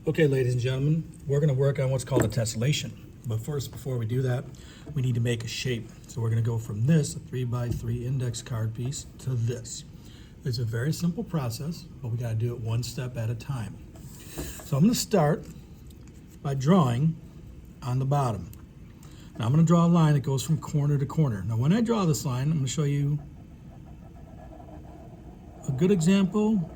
Okay, ladies and gentlemen, we're going to work on what's called a tessellation. But first, before we do that, we need to make a shape. So we're going to go from this, a 3x3 index card piece, to this. It's a very simple process, but we got to do it one step at a time. So I'm going to start by drawing on the bottom. Now I'm going to draw a line that goes from corner to corner. Now when I draw this line, I'm going to show you a good example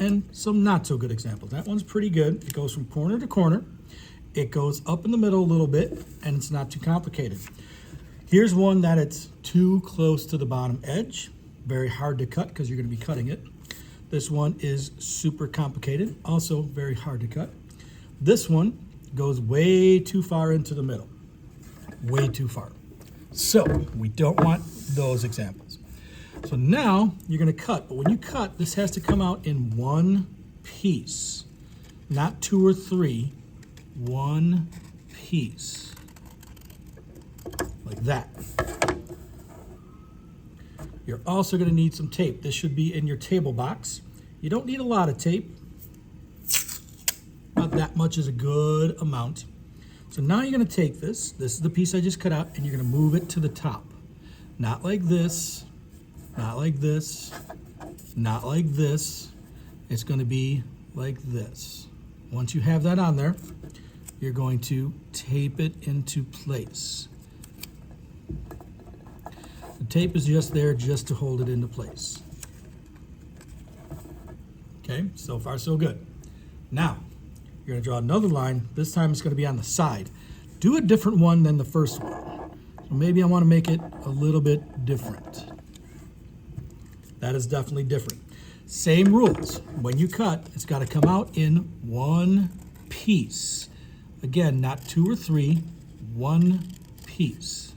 and some not so good examples. That one's pretty good. It goes from corner to corner. It goes up in the middle a little bit, and it's not too complicated. Here's one that it's too close to the bottom edge. Very hard to cut because you're going to be cutting it. This one is super complicated, also very hard to cut. This one goes way too far into the middle. Way too far. So we don't want those examples. So now you're going to cut, but when you cut, this has to come out in one piece, not two or three, one piece, like that. You're also going to need some tape. This should be in your table box. You don't need a lot of tape. About that much is a good amount. So now you're going to take this is the piece I just cut out, and you're going to move it to the top. Not like this, not like this, not like this. It's going to be like this. Once you have that on there, you're going to tape it into place. The tape is just there just to hold it into place. Okay, so far so good. Now, you're going to draw another line. This time it's going to be on the side. Do a different one than the first one. So maybe I want to make it a little bit different. That is definitely different. Same rules. When you cut, it's got to come out in one piece. Again, not two or three, one piece.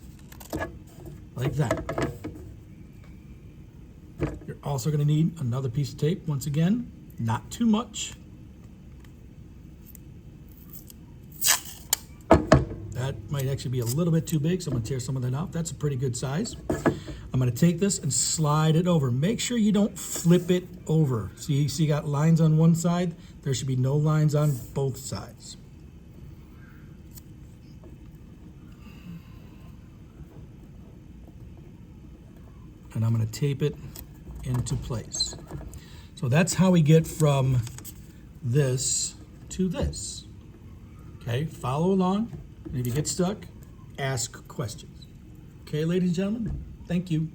Like that. You're also going to need another piece of tape. Once again, not too much. That might actually be a little bit too big, so I'm going to tear some of that out. That's a pretty good size. I'm going to take this and slide it over. Make sure you don't flip it over. See you got lines on one side? There should be no lines on both sides. And I'm going to tape it into place. So that's how we get from this to this. Okay, follow along. And if you get stuck, ask questions. Okay, ladies and gentlemen, thank you.